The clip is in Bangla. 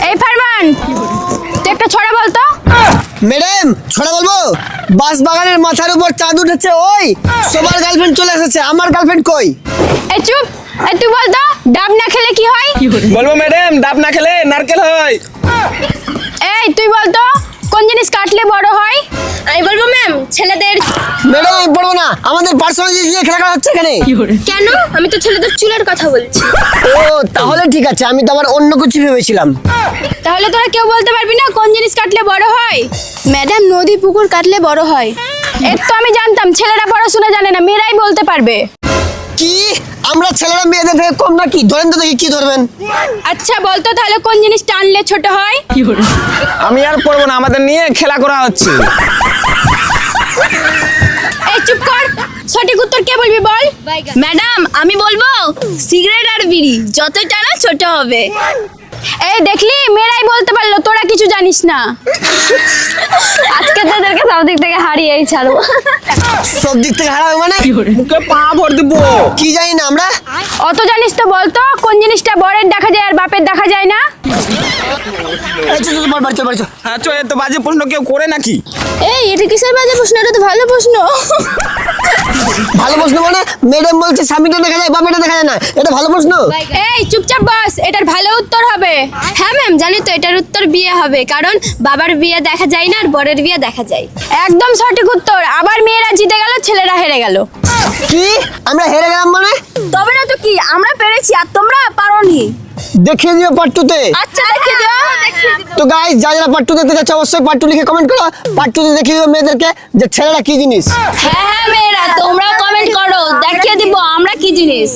এই ফারমান, তুই একটা ছড়া বলতো। ম্যাডাম ছড়া বলবো? বাস বাগানের মাথার উপর চাঁদ উঠেছে, ওই সবার গার্লফ্রেন্ড চলে এসেছে, আমার গার্লফ্রেন্ড কই? এই চুপ, এই তুই বলতো ডাব না খেলে কি হয়? বলবো ম্যাডাম, ডাব না খেলে নারকেল হয়। এই তুই বলতো কোন জিনিস কাটলে বড় হয়? আমি বলবো ম্যাম, ছেলেদের। ম্যাডাম আমি পড়বো না, আমাদের পার্সোনাল জিনিস নিয়ে খেলা করা হচ্ছে এখানে। কেন? আমি তো ছেলেদের চুলের কথা বলছি। ও তাহলে ঠিক আছে, আমি তো আবার অন্য কিছু ভেবেছিলাম। তাহলে তোরা কেউ বলতে পারবি না কোন জিনিস কাটলে বড় হয়? ম্যাডাম, নদী পুকুর কাটলে বড় হয়। এর তো আমি জানতাম, ছেলেরা পড়াশোনা জানে না, মেয়েরাই বলতে পারবে। কি আমরা ছেলেরা মেয়েদের থেকে কম নাকি? ধরেন তো দেখি কি ধরবেন। আচ্ছা বলতো তাহলে কোন জিনিস টানলে ছোট হয়? আমি আর পড়বো না, আমাদের নিয়ে খেলা করা হচ্ছে। এই চুপ কর, সঠিক উত্তর কে বলবি বল? ম্যাডাম, আমি বলবো সিগারেট আর বিড়ি যতই টানা ছোট হবে। এই দেখলি, মেয়েরাই বলতে পারলো, তোরা কিছু জানিস না। আজকে তোদেরকে সব দিক থেকে হারিয়েই ছাড়বো। সব দিক থেকে হারাবে মানে? মুখে পা ভর দিব। কি জানি না আমরা। অত জানিস তো বলতো কোন জিনিসটা বরের দেখা যায় আর বাপের দেখা যায় না? এই চল চল বাড়ি চল বাড়ি চল। হ্যাঁ চো, এত বাজে প্রশ্ন কেউ করে নাকি? এই, এটা কিসের বাজে প্রশ্ন? এটা তো ভালো প্রশ্ন। ভালো প্রশ্ন মানে? ম্যাডাম বলছে স্বামীটা দেখা যায় বাপেটা দেখা যায় না, এটা ভালো প্রশ্ন? এই চুপচাপ বস, এটার ভালো উত্তর হবে। হ্যাঁ ম্যাম, জানি তো এটার উত্তর বিয়ে হবে, কারণ বাবার বিয়ে দেখা যায় না আর বরের বিয়ে দেখা যায়। একদম সঠিক উত্তর। আবার মেয়েরা জিতে গেল, ছেলেরা হেরে গেল। কি আমরা হেরে গেলাম মানে? তবে না তো কি, আমরা পেরেছি আর তোমরা পারোনি। দেখিয়ে দিও পার্ট 2 তে। আচ্ছা, দেখে দাও। তো গাইস, যারা পার্ট 2 দেখতে চাচ্ছে অবশ্যই পার্ট 2 লিখে কমেন্ট করো। পার্ট 2 তে দেখিয়ে দিও মেয়েদেরকে যে ছেলেরা কি জিনিস। হ্যাঁ হ্যাঁ মেয়েরা, তোমরা কমেন্ট করো, দেখিয়ে দিব আমরা কি জিনিস।